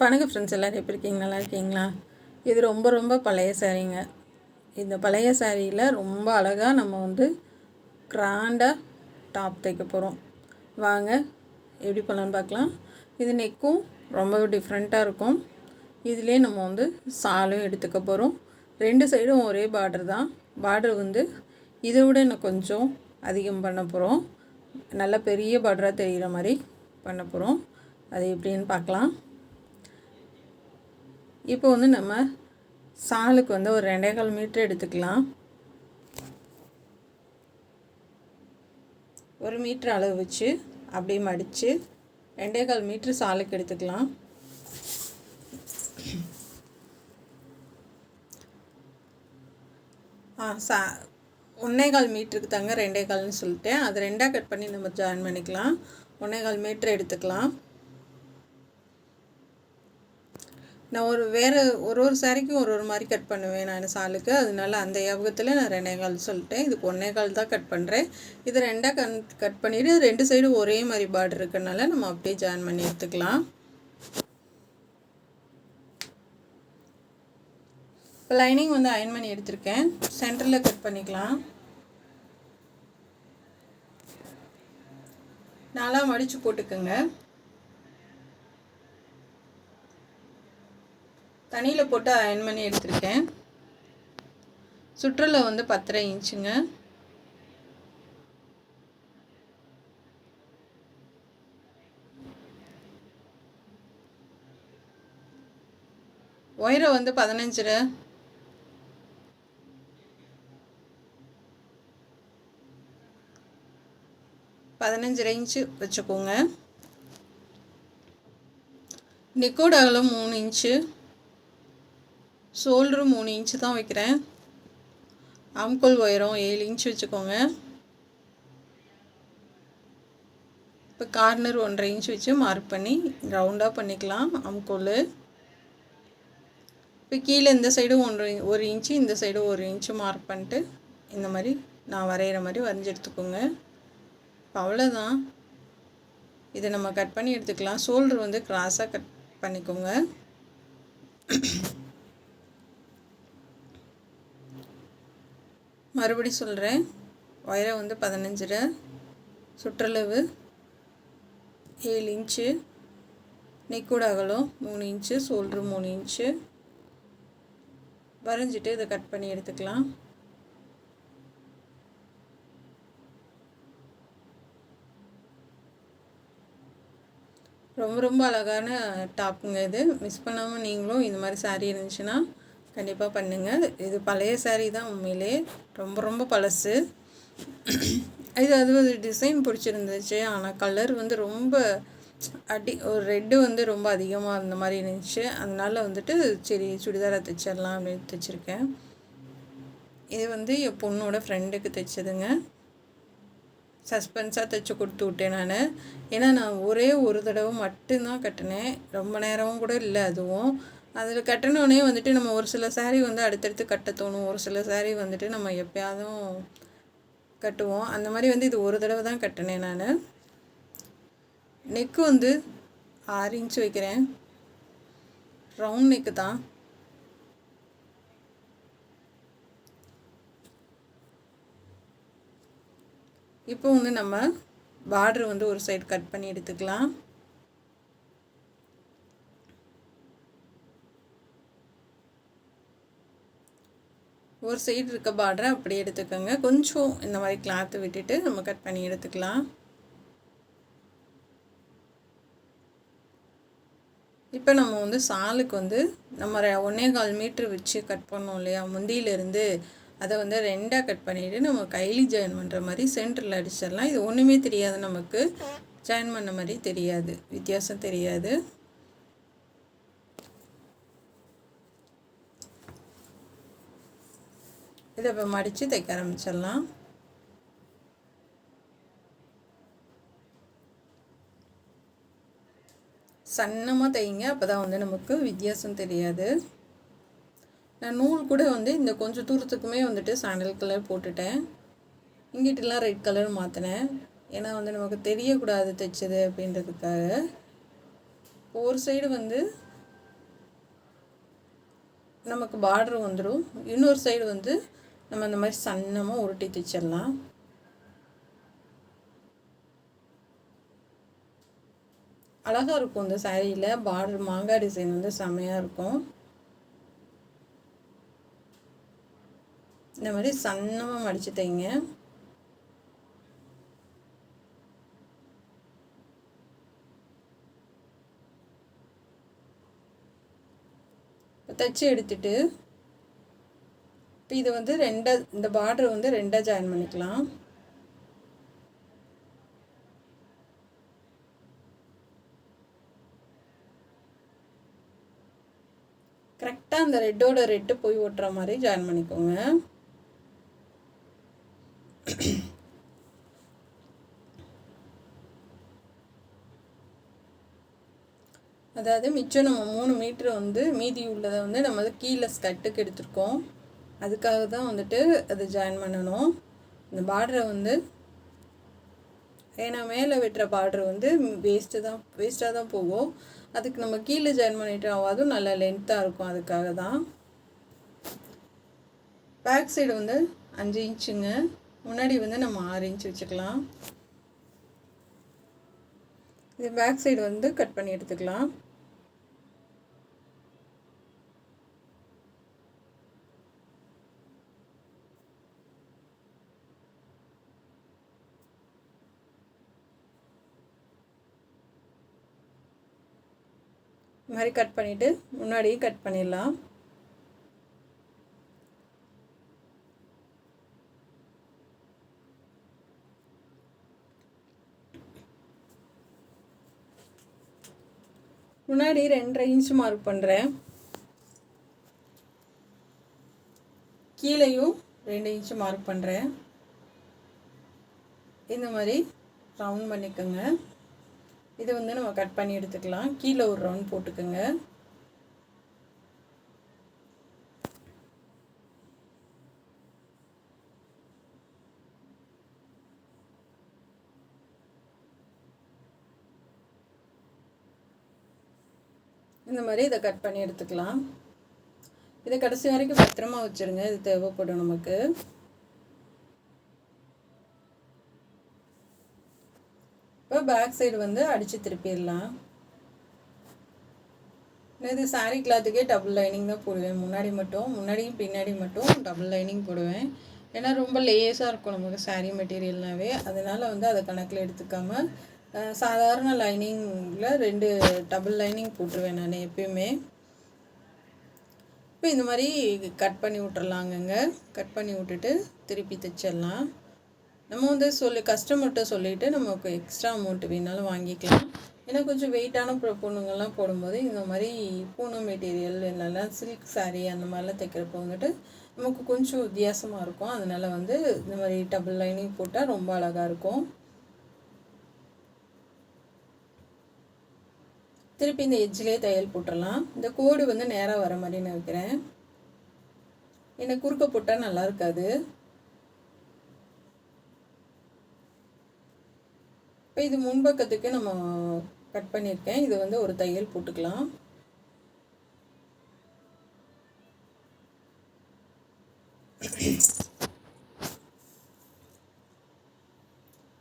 வணக்கம் ஃப்ரெண்ட்ஸ், எல்லோரும் எப்படி இருக்கீங்க? நல்லா இருக்கீங்களா? இது ரொம்ப ரொம்ப பழைய சாரீங்க. இந்த பழைய சாரியில் ரொம்ப அழகாக நம்ம வந்து கிராண்டாக டாப் தைக்க போகிறோம். வாங்க எப்படி பண்ணலான்னு பார்க்கலாம். இது நெக்கும் ரொம்ப டிஃப்ரெண்ட்டாக இருக்கும். இதிலே நம்ம வந்து சாலும் எடுத்துக்க போகிறோம். ரெண்டு சைடும் ஒரே பார்டர் தான். பார்டர் வந்து இதை விட இன்னும் கொஞ்சம் அதிகம் பண்ண போகிறோம். நல்ல பெரிய பார்டராக தெரிகிற மாதிரி பண்ண போகிறோம். அது எப்படின்னு பார்க்கலாம். இப்போ வந்து நம்ம சாலுக்கு வந்து ஒரு 2.25 மீட்டர் எடுத்துக்கலாம். 1 மீட்டர் அளவு வச்சு அப்படியே மடித்து 2.25 மீட்டர் சாலுக்கு எடுத்துக்கலாம். சா 1.25 மீட்டருக்கு தாங்க 2.25ன்னு சொல்லிட்டேன். அது 2ஆக கட் பண்ணி நம்ம ஜாயின் பண்ணிக்கலாம். 1.25 மீட்டர் எடுத்துக்கலாம். நான் ஒரு சாரிக்கும் ஒரு மாதிரி கட் பண்ணுவேன் நான் சாலுக்கு. அதனால அந்த ஞாபகத்தில் நான் 2.25 சொல்லிட்டேன். இதுக்கு 1.25 தான் கட் பண்ணுறேன். இது 2ஆக கட் பண்ணிவிட்டு ரெண்டு சைடும் ஒரே மாதிரி பார்டர் இருக்கிறனால நம்ம அப்படியே ஜாயின் பண்ணி எடுத்துக்கலாம். இப்போ லைனிங் வந்து அயன் பண்ணி எடுத்திருக்கேன். சென்டரில் கட் பண்ணிக்கலாம். 4ஆக மடித்து போட்டுக்கோங்க. தண்ணியில் போட்டு அயன் பண்ணி எடுத்திருக்கேன். சுற்றளவு வந்து 10.5 இன்ச்சுங்க. உயரம் வந்து 15.5 இன்ச்சு வச்சுக்கோங்க. நெக்கோட அகலம் 3 இன்ச்சு. ஷோல்டரு 3 இன்ச்சு தான் வைக்கிறேன். ஆம்கோல் உயரம் 7 இன்ச்சு வச்சுக்கோங்க. இப்போ கார்னர் 1.5 இன்ச்சு வச்சு மார்க் பண்ணி ரவுண்டாக பண்ணிக்கலாம் ஆம்கோல். இப்போ கீழே இந்த சைடு 1 இன்ச்சு, இந்த சைடு 1 இன்ச்சு மார்க் பண்ணிட்டு இந்த மாதிரி நான் வரைகிற மாதிரி வரைஞ்சி எடுத்துக்கோங்க. இப்போ அவ்வளோதான். இதை நம்ம கட் பண்ணி எடுத்துக்கலாம். ஷோல்டர் வந்து கிராஸாக கட் பண்ணிக்கோங்க. மறுபடி சொல்கிறேன். உயரம் வந்து 15.5, சுற்றளவு 7 இன்ச்சு, நெக்கோட அகலம் 3 இன்ச்சு, ஷோல்டரு 3 இன்ச்சு வரைஞ்சிட்டு இதை கட் பண்ணி எடுத்துக்கலாம். ரொம்ப ரொம்ப அழகான டாப்புங்க இது. மிஸ் பண்ணாமல் நீங்களும் இந்த மாதிரி சாரீ இருந்துச்சுன்னா கண்டிப்பாக பண்ணுங்கள். இது பழைய சாரீ தான், உண்மையிலே ரொம்ப ரொம்ப பழசு. அது டிசைன் பிடிச்சிருந்துச்சு. ஆனால் கலர் வந்து ரொம்ப ஒரு ரெட்டு வந்து ரொம்ப அதிகமாக இருந்த மாதிரி இருந்துச்சு. அதனால் வந்துட்டு சரி சுடிதாரை தைச்சிடலாம் அப்படின்னு தைச்சிருக்கேன். இது வந்து என் பொண்ணோட ஃப்ரெண்டுக்கு தைச்சதுங்க. சஸ்பென்ஸாக தைச்சி கொடுத்து விட்டேன் நான். ஏன்னா நான் ஒரே ஒரு தடவை மட்டும்தான் கட்டினேன். ரொம்ப நேரமும் கூட இல்லை. அதுவும் அதில் கட்டினோடனே வந்துட்டு நம்ம ஒரு சில சாரீ வந்து அடுத்தடுத்து கட்ட தோணும். ஒரு சில சாரீ வந்துட்டு நம்ம எப்போயாதும் கட்டுவோம். அந்த மாதிரி வந்து இது ஒரு தடவை தான் கட்டினேன் நான். நெக்கு வந்து 6 இன்ச்சு வைக்கிறேன். ரவுண்ட் நெக்கு தான். இப்போ வந்து நம்ம பார்டர் வந்து ஒரு சைடு கட் பண்ணி எடுத்துக்கலாம். ஒரு சைடு இருக்க பார்டரை அப்படியே எடுத்துக்கோங்க. கொஞ்சம் இந்த மாதிரி கிளாத்து விட்டுட்டு நம்ம கட் பண்ணி எடுத்துக்கலாம். இப்போ நம்ம வந்து சாலுக்கு வந்து நம்ம 1.25 மீட்ரு வச்சு கட் பண்ணோம் இல்லையா, முந்தியிலேருந்து அதை வந்து 2ஆக கட் பண்ணிவிட்டு நம்ம கைலி ஜாயின் பண்ணுற மாதிரி சென்டரில் அடிச்சிடலாம். இது ஒன்றுமே தெரியாது, நமக்கு ஜாயின் பண்ண மாதிரி தெரியாது, வித்தியாசம் தெரியாது. இதை இப்போ மடித்து தைக்க ஆரம்பிச்சிடலாம். சன்னமாக தைங்க, அப்போ தான் வந்து நமக்கு வித்தியாசம் தெரியாது. நான் நூல் கூட வந்து இந்த கொஞ்சம் தூரத்துக்குமே வந்துட்டு சாண்டல் கலர் போட்டுட்டேன். இங்கிட்டலாம் ரெட் கலர் மாற்றினேன். ஏன்னா வந்து நமக்கு தெரியக்கூடாது தைச்சது அப்படின்றதுக்காக. ஒரு சைடு வந்து நமக்கு பார்டர் வந்துடும். இன்னொரு சைடு வந்து நம்ம அந்த மாதிரி சன்னமாக உருட்டி தைச்சிடலாம். அழகாக இருக்கும் இந்த சாரியில். பார்டர் மாங்காய் டிசைன் வந்து செம்மையாக இருக்கும். இந்த மாதிரி சன்னமாக மடித்து தைங்க. தைச்சி எடுத்துட்டு இப்போ இது வந்து இந்த பார்டர் வந்து ரெண்டாக ஜாயின் பண்ணிக்கலாம். கரெக்டாக அந்த ரெட்டோட ரெட்டு போய் ஒட்டுற மாதிரி ஜாயின் பண்ணிக்கோங்க. அதாவது மிச்சம் நம்ம 3 மீட்டர் வந்து மீதி உள்ளதை வந்து நம்ம வந்து கீழே ஸ்கட்டுக்கு எடுத்துருக்கோம். அதுக்காக தான் வந்துட்டு அதை ஜாயின் பண்ணணும். இந்த பார்டரை வந்து ஏன்னா மேலே வெட்டுற பார்டர் வந்து வேஸ்ட்டாக தான் போகும். அதுக்கு நம்ம கீழே ஜாயின் பண்ணிட்டு அதுவும் நல்லா லென்த்தாக இருக்கும். அதுக்காக தான். பேக் சைடு வந்து 5 இன்ச்சுங்க. முன்னாடி வந்து நம்ம 6 இன்ச் வச்சுக்கலாம். இது பேக் சைடு வந்து கட் பண்ணி எடுத்துக்கலாம். இந்த மாதிரி கட் பண்ணிவிட்டு முன்னாடியும் கட் பண்ணிடலாம். முன்னாடி 2.5 இன்ச் மார்க் பண்ணுறேன். கீழேயும் 2 இன்ச் மார்க் பண்ணுறேன். இந்த மாதிரி ரவுண்ட் பண்ணிக்கோங்க. இது வந்து நம்ம கட் பண்ணி எடுத்துக்கலாம். கீழே ஒரு ரவுண்ட் போட்டுக்கோங்க. இந்த மாதிரி இதை கட் பண்ணி எடுத்துக்கலாம். இதை கடைசி வரைக்கும் பத்திரமா வச்சுருங்க. இது தேவைப்படும் நமக்கு. இப்போ பேக் சைடு வந்து அடித்து திருப்பிடலாம். இது சாரீ கிளாத்துக்கே டபுள் லைனிங் தான் போடுவேன். முன்னாடியும் பின்னாடி மட்டும் டபுள் லைனிங் போடுவேன். ஏன்னா ரொம்ப லேஸாக இருக்கும் நமக்கு சாரீ மெட்டீரியல்னாவே. அதனால் வந்து அதை கணக்கில் எடுத்துக்காமல் சாதாரண லைனிங்கில் 2 டபுள் லைனிங் போட்டுருவேன் நான் எப்பயுமே. இப்போ இந்த மாதிரி கட் பண்ணி விட்டுறலாங்கங்க. கட் பண்ணி விட்டுட்டு திருப்பி தைச்சிடலாம். நம்ம வந்து கஸ்டமர்கிட்ட சொல்லிவிட்டு நமக்கு எக்ஸ்ட்ரா அமௌண்ட் வேணாலும் வாங்கிக்கலாம். ஏன்னா கொஞ்சம் வெயிட்டான பொண்ணுங்கள்லாம் போடும்போது இந்த மாதிரி பூனம் மெட்டீரியல் இல்லைன்னா சில்க் சாரீ அந்த மாதிரிலாம் தைக்கிறப்போ வந்துட்டு நமக்கு கொஞ்சம் வித்தியாசமாக இருக்கும். அதனால் வந்து இந்த மாதிரி டபுள் லைனிங் போட்டால் ரொம்ப அழகாக இருக்கும். திருப்பி இந்த எட்ஜ்லேயே தையல் போட்டுடலாம். இந்த கோடு வந்து நேராக வர மாதிரி நான் வைக்கிறேன். எனக்கு குறுக்க போட்டால் நல்லா இருக்காது. இப்போ இது முன்பக்கத்துக்கு நம்ம கட் பண்ணியிருக்கேன். இது வந்து ஒரு தையல் போட்டுக்கலாம்.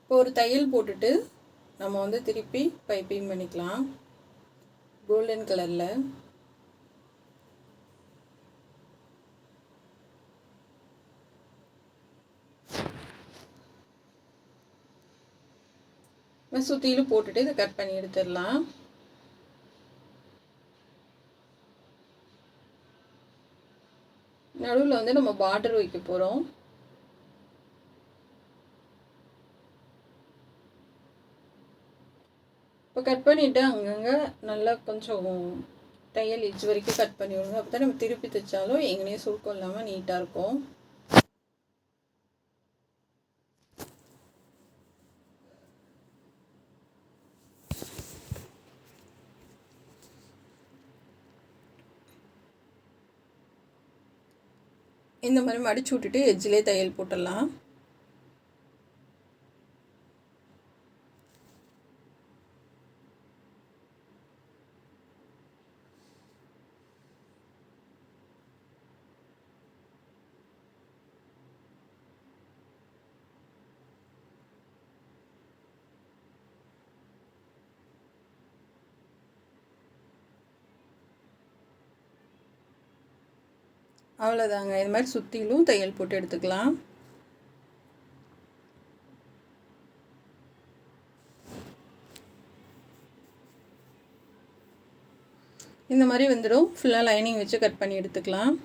இப்போ ஒரு தையல் போட்டுட்டு நம்ம வந்து திருப்பி பைப்பிங் பண்ணிக்கலாம். கோல்டன் கலரில் சுற்றிலும் போட்டுட்டு இதை கட் பண்ணி எடுத்துடலாம். நடுவில் வந்து நம்ம பார்டர் வைக்க போகிறோம். இப்போ கட் பண்ணிவிட்டு அங்கங்கே நல்லா கொஞ்சம் தையல் எட்ஜ் வரைக்கும் கட் பண்ணி விடுங்க. அப்போ தான் நம்ம திருப்பி தைச்சாலும் எங்கேயும் சுருக்கம் இல்லாமல் நீட்டாக இருக்கும். இந்த மாதிரி மடிச்சு விட்டுட்டு எட்ஜ்லேயே தையல் போட்டுடலாம். அவ்வளோதாங்க. இது மாதிரி சுற்றிலும் தையல் போட்டு எடுத்துக்கலாம். இந்த மாதிரி வந்துடும். ஃபுல்லாக லைனிங் வச்சு கட் பண்ணி எடுத்துக்கலாம்.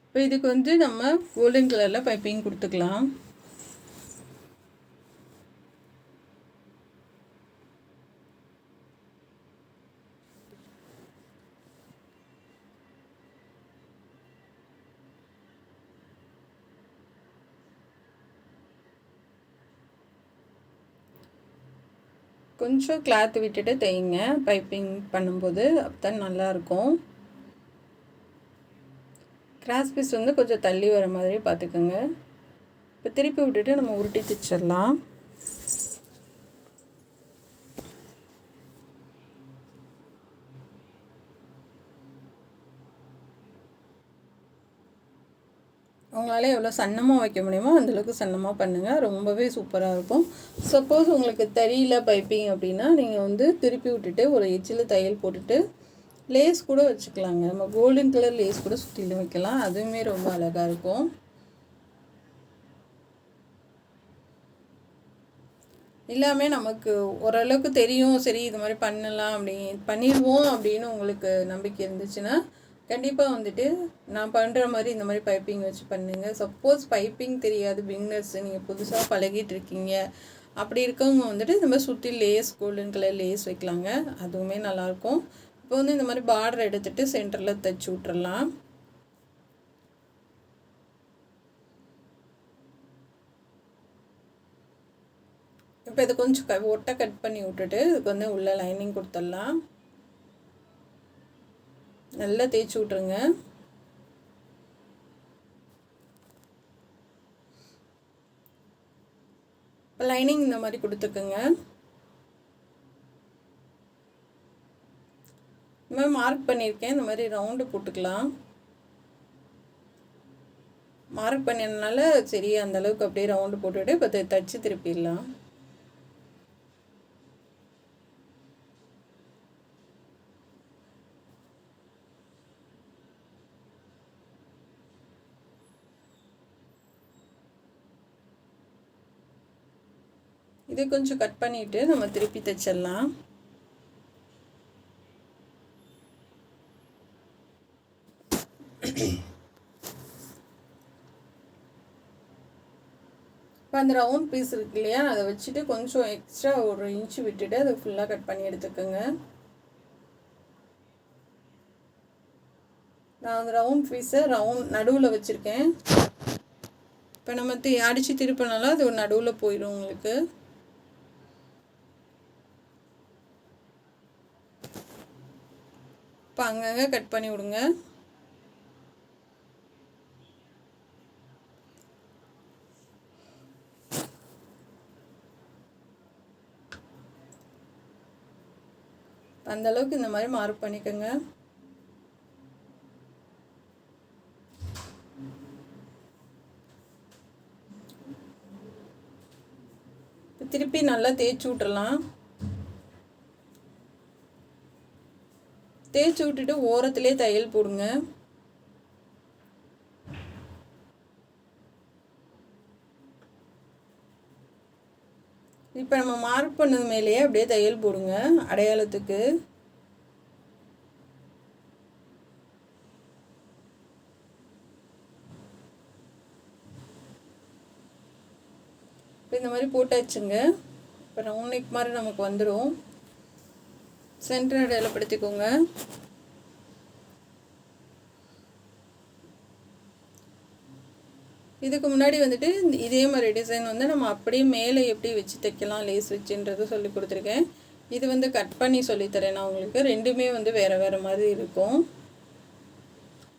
இப்போ இதுக்கு வந்து நம்ம கோல்டன் கலரில் பைப்பிங் கொடுத்துக்கலாம். கொஞ்சம் கிளாத் விட்டுட்டு தைங்க பைப்பிங் பண்ணும்போது, அப்போதான் நல்லாயிருக்கும். கிராஸ் பீஸ் வந்து கொஞ்சம் தள்ளி வர மாதிரி பார்த்துக்கோங்க. இப்போ திருப்பி விட்டுட்டு நம்ம உருட்டி தைச்சிடலாம். உங்களால் எவ்வளோ சன்னமாக வைக்க முடியுமோ அந்தளவுக்கு சன்னமாக பண்ணுங்கள். ரொம்பவே சூப்பராக இருக்கும். சப்போஸ் உங்களுக்கு தெரியல பைப்பிங் அப்படின்னா நீங்கள் வந்து திருப்பி விட்டுட்டு ஒரு எட்ஜில் தையல் போட்டுட்டு லேஸ் கூட வச்சுக்கலாங்க. நம்ம கோல்டன் கலர் லேஸ் கூட சுற்றிலும் வைக்கலாம். அதுவுமே ரொம்ப அழகாக இருக்கும். எல்லாமே நமக்கு ஓரளவுக்கு தெரியும். சரி இது மாதிரி பண்ணலாம் பண்ணிடுவோம் அப்படின்னு உங்களுக்கு நம்பிக்கை இருந்துச்சுன்னா கண்டிப்பாக வந்துட்டு நான் பண்ணுற மாதிரி இந்த மாதிரி பைப்பிங் வச்சு பண்ணுங்கள். சப்போஸ் பைப்பிங் தெரியாது, பிகினர்ஸ், நீங்கள் புதுசாக பழகிட்டு இருக்கீங்க, அப்படி இருக்கவங்க வந்துட்டு இந்த மாதிரி சுற்றி லேஸ் கோல்டன் கலர் லேஸ் வைக்கலாங்க. அதுவுமே நல்லாயிருக்கும். இப்போ வந்து இந்த மாதிரி பார்டர் எடுத்துகிட்டு சென்டரில் தைச்சி விட்டுறலாம். இப்போ இதை கொஞ்சம் ஒட்டை கட் பண்ணி விட்டுட்டு இதுக்கு வந்து உள்ள லைனிங் கொடுத்துடலாம். நல்லா தேய்ச்சி விட்ருங்க. இப்போ லைனிங் இந்த மாதிரி கொடுத்துக்குங்க. இந்த மாதிரி மார்க் பண்ணியிருக்கேன். இந்த மாதிரி ரவுண்டு போட்டுக்கலாம். மார்க் பண்ணினால சரி அந்தளவுக்கு அப்படியே ரவுண்டு போட்டுவிட்டு இப்போ தைச்சி திருப்பிடலாம். இதை கொஞ்சம் கட் பண்ணிவிட்டு நம்ம திருப்பி தைச்சிடலாம். இப்போ அந்த ரவுண்ட் பீஸ் இருக்கு இல்லையா, அதை வச்சுட்டு கொஞ்சம் எக்ஸ்ட்ரா ஒரு இன்ச்சு விட்டுட்டு அதை ஃபுல்லாக கட் பண்ணி எடுத்துக்கோங்க. நான் அந்த ரவுண்ட் பீஸை நடுவில் வச்சுருக்கேன். இப்போ நம்ம அடித்து திருப்பினாலும் அது ஒரு நடுவில் போயிடும் உங்களுக்கு. இப்போ அங்கங்கே கட் பண்ணி விடுங்க. அந்தளவுக்கு இந்த மாதிரி மார்க் பண்ணிக்கோங்க. திருப்பி நல்லா தேய்ச்சி விட்டுறலாம். தேய்ச்சி விட்டுட்டு ஓரத்துலேயே தையல் போடுங்க. இப்போ நம்ம மார்க் பண்ணது மேலேயே அப்படியே தையல் போடுங்க அடையாளத்துக்கு. இப்போ இந்த மாதிரி போட்டாச்சுங்க. இப்போ ரவுண்ட் நெக் மாதிரி நமக்கு வந்துடும். சென்டர் அடையாளப்படுத்திக்கோங்க. இதுக்கு முன்னாடி வந்துட்டு இதே மாதிரி டிசைன் வந்து நம்ம அப்படியே மேலே எப்படி வச்சு தைக்கலாம் லேஸ் வச்சுன்றது சொல்லி கொடுத்துருக்கேன். இது வந்து கட் பண்ணி சொல்லித்தரேன் நான் உங்களுக்கு. ரெண்டுமே வந்து வேறு வேறு மாதிரி இருக்கும்.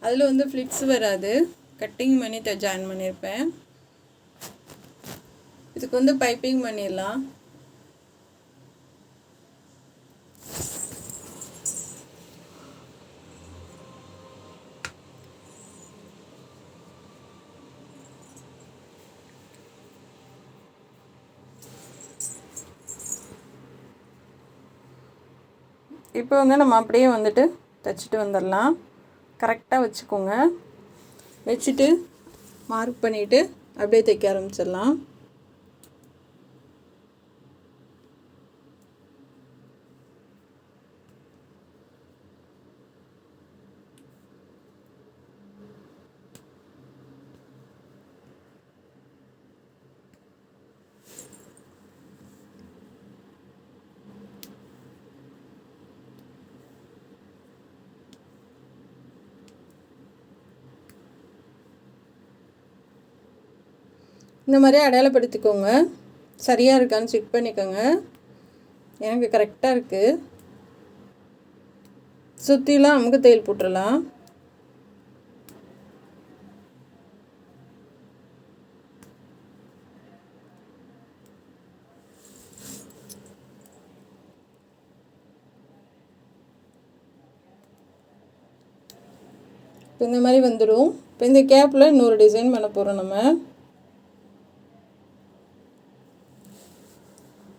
அதில் வந்து ஃப்ளிட்ஸ் வராது, கட்டிங் பண்ணி ஜாயின் பண்ணியிருப்பேன். இதுக்கு வந்து பைப்பிங் பண்ணிடலாம். இப்போ வந்து நம்ம அப்படியே வந்துட்டு தைச்சிட்டு வந்துடலாம். கரெக்டாக வச்சுக்கோங்க. வச்சுட்டு மார்க் பண்ணிவிட்டு அப்படியே தைக்க ஆரம்பிச்சிடலாம். இந்த மாதிரி அடையாளப்படுத்திக்கோங்க. சரியாக இருக்கான்னு செக் பண்ணிக்கோங்க. எனக்கு கரெக்டாக இருக்குது. சுற்றிலாம் அமுக்கு தையல் போட்டுடலாம். இப்போ இந்த மாதிரி வந்துடும். இப்போ இந்த கேப்பில் இன்னொரு டிசைன் பண்ண போகிறோம் நம்ம.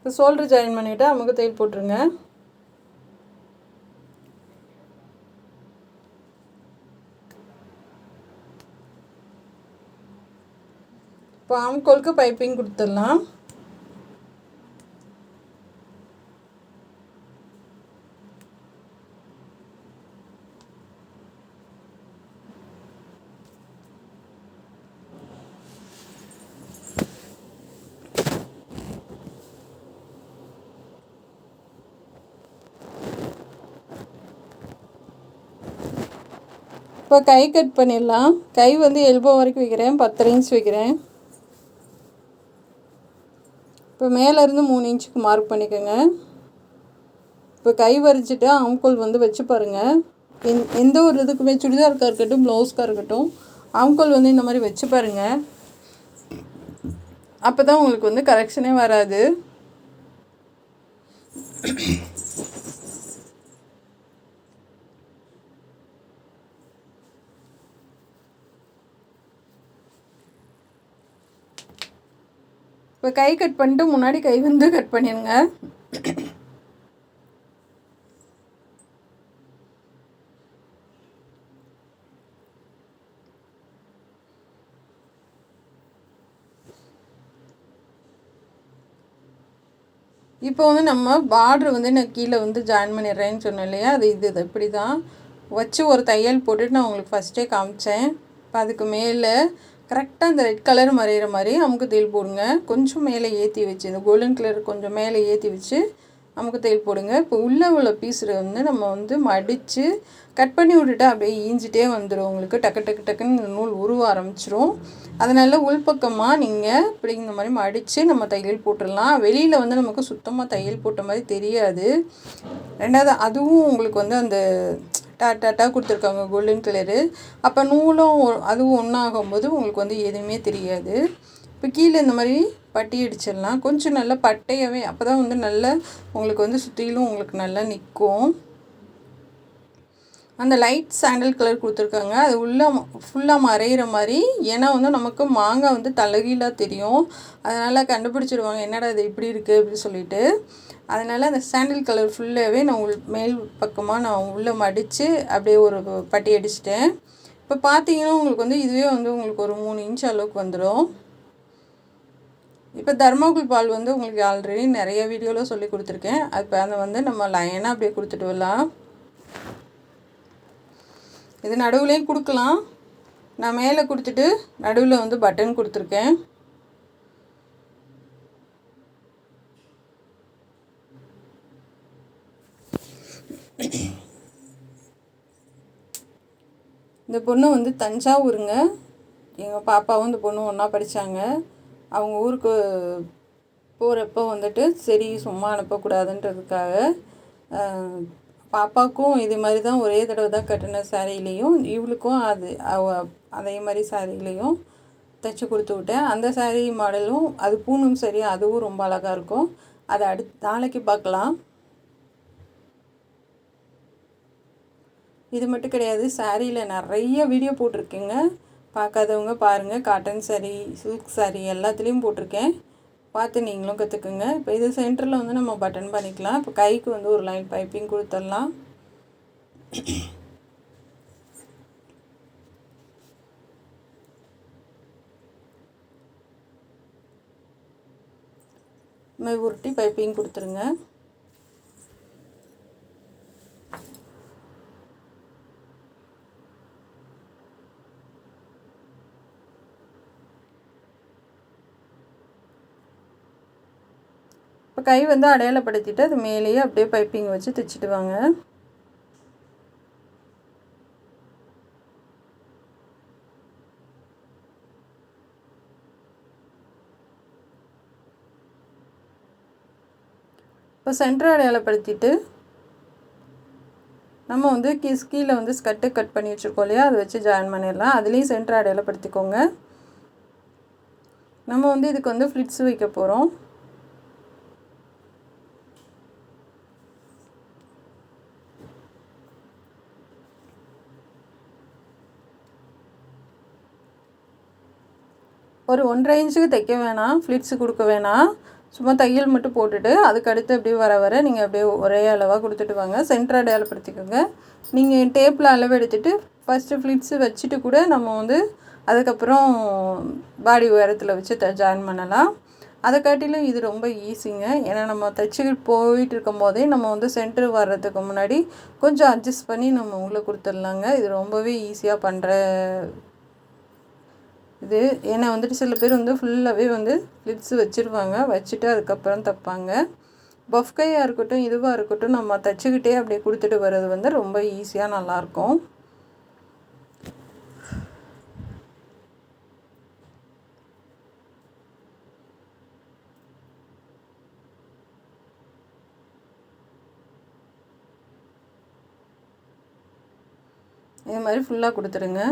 இப்போ ஷோல்டர் ஜாயின் பண்ணிவிட்டு அமுக்கு தையல் போட்டுருங்க. இப்போ ஆம்கோலுக்கு பைப்பிங் கொடுத்துடலாம். இப்போ கை கட் பண்ணிடலாம். கை வந்து எல்போ வரைக்கும் வைக்கிறேன். 10 இன்ச் வைக்கிறேன். இப்போ மேலேருந்து 3 இன்ச்சுக்கு மார்க் பண்ணிக்கோங்க. இப்போ கை வரைச்சிட்டு ஆம்கோல் வந்து வச்சு பாருங்கள். எந்த ஒரு இதுக்குமே சுடிதாருக்காக இருக்கட்டும், ப்ளவுஸ்க்காக இருக்கட்டும், ஆம்கோல் வந்து இந்த மாதிரி வச்சு பாருங்கள். அப்போ தான் உங்களுக்கு வந்து கரெக்ஷனே வராது. இப்போ கை கட் பண்ணிட்டு முன்னாடி கை வந்து கட் பண்ணிடுங்க. இப்போ வந்து நம்ம பார்ட்ரு வந்து நான் கீழே வந்து ஜாயின் பண்ணிடுறேன்னு சொன்னேன் இல்லையா, அது இது இப்படி தான் வச்சு ஒரு தையல் போட்டுட்டு நான் உங்களுக்கு ஃபஸ்ட்டே காமிச்சேன். இப்போ அதுக்கு மேலே கரெக்டாக இந்த ரெட் கலர் மறையிற மாதிரி அமுக்கு தையல் போடுங்க. கொஞ்சம் மேலே ஏற்றி வச்சு, இந்த கோல்டன் கலர் கொஞ்சம் மேலே ஏற்றி வச்சு அமுக்கு தையல் போடுங்க. இப்போ உள்ளே உள்ள பீஸில் வந்து நம்ம வந்து மடித்து கட் பண்ணி விட்டுட்டு அப்படியே ஈஞ்சிட்டே வந்துடும். உங்களுக்கு டக்கு டக்கு டக்குன்னு இந்த நூல் உருவ ஆரம்பிச்சிரும். அதனால் உள்பக்கமாக நீங்கள் இப்படி இந்த மாதிரி மடித்து நம்ம தையல் போட்டுடலாம். வெளியில் வந்து நமக்கு சுத்தமாக தையல் போட்ட மாதிரி தெரியாது. ரெண்டாவது அதுவும் உங்களுக்கு வந்து அந்த டாட்டா கொடுத்துருக்காங்க கோல்டன் கலரு. அப்போ நூலும் அதுவும் ஒன்றாகும்போது உங்களுக்கு வந்து எதுவுமே தெரியாது. இப்போ கீழே இந்த மாதிரி பட்டி அடிச்சிடலாம். கொஞ்சம் நல்லா பட்டையாகவே, அப்போ தான் வந்து நல்லா உங்களுக்கு வந்து சுற்றிலும் உங்களுக்கு நல்லா நிற்கும். அந்த லைட் சாண்டல் கலர் கொடுத்துருக்காங்க. அது உள்ளே ஃபுல்லாக மறையிற மாதிரி. ஏன்னா வந்து நமக்கு மாங்காய் வந்து தலைகீழாக தெரியும். அதனால் கண்டுபிடிச்சிடுவாங்க என்னடா இது இப்படி இருக்குது அப்படின்னு சொல்லிட்டு. அதனால் அந்த சாண்டில் கலர் ஃபுல்லாகவே நான் மேல் பக்கமாக நான் உள்ளே மடித்து அப்படியே ஒரு பட்டி அடிச்சிட்டேன். இப்போ பார்த்தீங்கன்னா உங்களுக்கு வந்து இதுவே வந்து உங்களுக்கு ஒரு 3 இன்ச் அளவுக்கு வந்துடும். இப்போ தர்மாகுல் பால் வந்து உங்களுக்கு ஆல்ரெடி நிறைய வீடியோவில் சொல்லி கொடுத்துருக்கேன். இப்போ அதை வந்து நம்ம லைனாக அப்படியே கொடுத்துட்டு வரலாம். இது நடுவுலேயும் கொடுக்கலாம். நான் மேலே கொடுத்துட்டு நடுவில் வந்து பட்டன் கொடுத்துருக்கேன். இந்த பொண்ணு வந்து தஞ்சாவூருங்க. எங்கள் பாப்பாவும் இந்த பொண்ணு ஒன்றா படித்தாங்க. அவங்க ஊருக்கு போகிறப்போ வந்துட்டு சரி சும்மா அனுப்பக்கூடாதுன்றதுக்காக பாப்பாவுக்கும் இது மாதிரி தான் ஒரே தடவை தான் கட்டின சாரீலையும் இவளுக்கும் அதே மாதிரி சாரீலையும் தைச்சி கொடுத்து விட்டேன். அந்த சாரீ மாடலும் அது பூணும் சரி அதுவும் ரொம்ப அழகாக இருக்கும். அதை நாளைக்கு பார்க்கலாம். இது மட்டும் கிடையாது, சாரியில் நிறைய வீடியோ போட்டிருக்கேங்க. பார்க்காதவங்க பாருங்கள். காட்டன் சாரீ, சில்க் சாரீ எல்லாத்துலேயும் போட்டிருக்கேன். பார்த்து நீங்களும் கற்றுக்குங்க. இப்போ இது சென்டரில் வந்து நம்ம பட்டன் பண்ணிக்கலாம். இப்போ கைக்கு வந்து ஒரு லைன் பைப்பிங் கொடுத்துடலாம். இது உருட்டி பைப்பிங் கொடுத்துருங்க. இப்போ கை வந்து அடையாளப்படுத்திட்டு அது மேலேயே அப்படியே பைப்பிங் வச்சு தைச்சிட்டு வாங்க. இப்போ சென்டர் அடையாளப்படுத்திட்டு நம்ம வந்து கீழே வந்து ஸ்கர்ட்டு கட் பண்ணி வச்சுருக்கோம் இல்லையா, அதை வச்சு ஜாயின் பண்ணிடலாம். அதுலேயும் சென்டர் அடையாளப்படுத்திக்கோங்க. நம்ம வந்து இதுக்கு வந்து ஃப்ளிட்ஸ் வைக்க போகிறோம். ஒரு 1.5 இன்ச்சுக்கு தைக்க வேணாம், ஃப்ளிட்ஸு கொடுக்க வேணாம். சும்மா தையல் மட்டும் போட்டுட்டு அதுக்கு அடுத்து அப்படியே வர நீங்கள் அப்படியே ஒரே அளவாக கொடுத்துட்டு வாங்க. சென்டர் அடையாளப்படுத்திக்கோங்க. நீங்கள் டேப்பில் அளவு எடுத்துகிட்டு ஃபஸ்ட்டு ஃப்ளிட்ஸு வச்சுட்டு கூட நம்ம வந்து அதுக்கப்புறம் பாடி உயரத்தில் வச்சு ஜாயின் பண்ணலாம். அதை காட்டிலும் இது ரொம்ப ஈஸிங்க. ஏன்னா நம்ம தைச்சிக்கிட்டு போயிட்டு இருக்கும் போதே நம்ம வந்து சென்டர் வர்றதுக்கு முன்னாடி கொஞ்சம் அட்ஜஸ்ட் பண்ணி நம்ம உள்ளே கொடுத்துடலாங்க. இது ரொம்பவே ஈஸியாக பண்ணுற இது. ஏன்னா வந்துட்டு சில பேர் வந்து ஃபுல்லாகவே வந்து ஃப்ளிட்ஸு வச்சுருவாங்க, வச்சுட்டு அதுக்கப்புறம் தைப்பாங்க. பஃப் கையாக இருக்கட்டும் இதுவாக இருக்கட்டும் நம்ம தைச்சிக்கிட்டே அப்படியே கொடுத்துட்டு வர்றது வந்து ரொம்ப ஈஸியாக நல்லாயிருக்கும். இது மாதிரி ஃபுல்லாக கொடுத்துருங்க.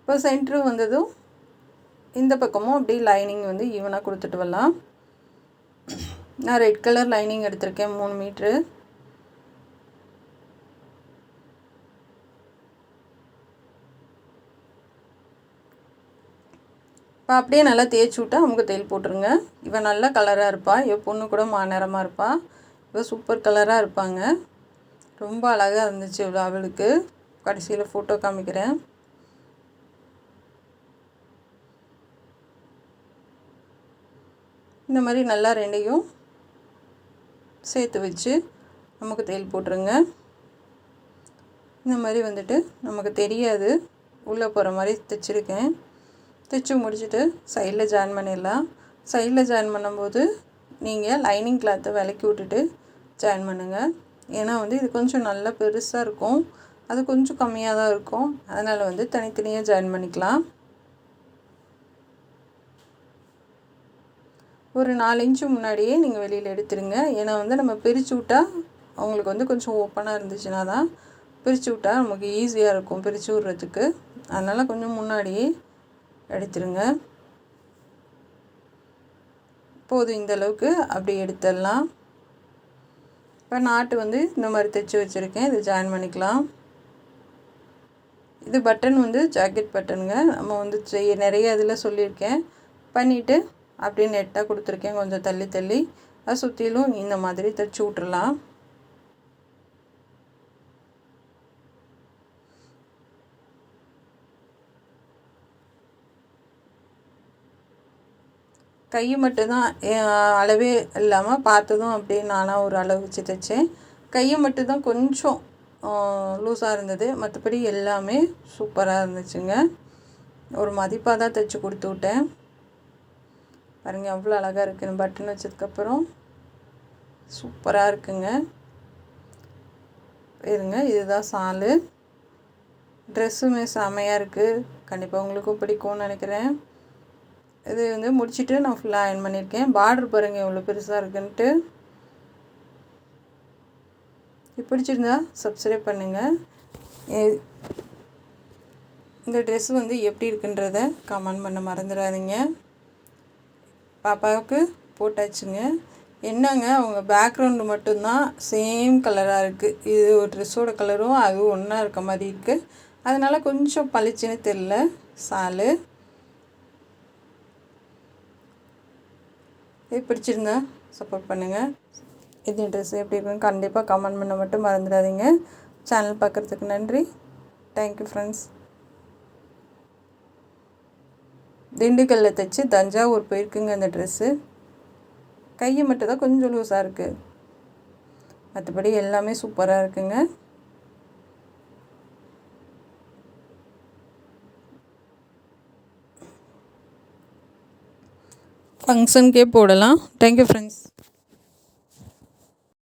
இப்போ சென்ட்ரு வந்ததும் இந்த பக்கமும் அப்படியே லைனிங் வந்து ஈவனாக கொடுத்துட்டு வரலாம். நான் ரெட் கலர் லைனிங் எடுத்திருக்கேன் 3 மீட்ரு. இப்போ அப்படியே நல்லா தேய்ச்சி விட்டா நமக்கு தையல் போட்டுருங்க. இவன் நல்ல கலராக இருப்பாள், இவன் பொண்ணு கூட மாநிறமாக இருப்பாள். இவன் சூப்பர் கலராக இருப்பாங்க. ரொம்ப அழகாக இருந்துச்சு இவ்வளோ அவளுக்கு. கடைசியில் ஃபோட்டோ காமிக்கிறேன். இந்த மாதிரி நல்லா ரெண்டையும் சேர்த்து வச்சு நமக்கு தையல் போட்டுருங்க. இந்த மாதிரி வந்துட்டு நமக்கு தெரியாது, உள்ளே போகிற மாதிரி தைச்சிருக்கேன். தைச்சி முடிச்சுட்டு சைடில் ஜாயின் பண்ணிடலாம். சைடில் ஜாயின் பண்ணும்போது நீங்கள் லைனிங் கிளாத்தை விலக்கி விட்டுட்டு ஜாயின் பண்ணுங்கள். ஏன்னா வந்து இது கொஞ்சம் நல்லா பெருசாக இருக்கும், அது கொஞ்சம் கம்மியாக தான் இருக்கும். அதனால் வந்து தனித்தனியாக ஜாயின் பண்ணிக்கலாம். ஒரு 4 இன்ச்சு முன்னாடியே நீங்கள் வெளியில் எடுத்துருங்க. ஏன்னா வந்து நம்ம பிரித்து விட்டால் அவங்களுக்கு வந்து கொஞ்சம் ஓப்பனாக இருந்துச்சுன்னா தான் பிரித்து விட்டால் நமக்கு ஈஸியாக இருக்கும் பிரித்து விட்றதுக்கு. அதனால் கொஞ்சம் முன்னாடியே எடுத்துருங்க. போதும் இந்த அளவுக்கு அப்படி எடுத்துடலாம். இப்போ நாட்டு வந்து இந்த மாதிரி தைச்சி வச்சுருக்கேன், இது ஜாயின் பண்ணிக்கலாம். இது பட்டன் வந்து ஜாக்கெட் பட்டனுங்க. நம்ம வந்து நிறைய இதில் சொல்லியிருக்கேன். பண்ணிவிட்டு அப்படியே நெட்டாக கொடுத்துருக்கேன், கொஞ்சம் தள்ளி தள்ளி. அதை சுற்றிலும் இந்த மாதிரி தைச்சி விட்றலாம். கை மட்டும்தான் அளவே இல்லாமல் பார்த்ததும் அப்படியே நானாக ஒரு அளவு வச்சு தைச்சேன். கையை மட்டும்தான் கொஞ்சம் லூஸாக இருந்தது, மற்றபடி எல்லாமே சூப்பராக இருந்துச்சுங்க. ஒரு மதிப்பாக தான் தைச்சி கொடுத்து விட்டேன். பாருங்கள் அவ்வளோ அழகாக இருக்குன்னு. பட்டன் வச்சதுக்கப்புறம் சூப்பராக இருக்குங்க. இருங்க, இதுதான் சாலு. ட்ரெஸ்ஸுமே செமையாக இருக்குது. கண்டிப்பாக உங்களுக்கும் பிடிக்கும்னு நினைக்கிறேன். இது வந்து முடிச்சுட்டு நான் ஃபுல்லாக அயர்ன் பண்ணியிருக்கேன். பார்டர் பாருங்கள் எவ்வளோ பெருசாக இருக்குன்ட்டு. பிடிச்சிருந்தா சப்ஸ்கிரைப் பண்ணுங்கள். இந்த ட்ரெஸ் வந்து எப்படி இருக்குன்றத கமெண்ட் பண்ண மறந்துடாதீங்க. பாப்பாவுக்கு போட்டாச்சுங்க. என்னங்க அவங்க பேக்ரவுண்டு மட்டும்தான் சேம் கலராக இருக்குது. இது ஒரு ட்ரெஸ்ஸோட கலரும் அதுவும் ஒன்றா இருக்க மாதிரி இருக்குது. அதனால் கொஞ்சம் பளிச்சுன்னு தெரியல சால். இது பிடிச்சிருந்தா சப்போர்ட் பண்ணுங்கள். இது ட்ரெஸ் எப்படி இருக்குன்னு கண்டிப்பாக கமெண்ட் பண்ண மட்டும் மறந்துடாதீங்க. சேனல் பார்க்குறதுக்கு நன்றி. Thank you friends. திண்டுக்கல்லில் தைச்சி தஞ்சாவூர் போயிருக்குங்க அந்த ட்ரெஸ்ஸு. கையை மட்டும் தான் கொஞ்சம் லூஸாக இருக்குது, மற்றபடி எல்லாமே சூப்பராக இருக்குங்க. ஃபங்க்ஷனுக்கே போடலாம். Thank you friends.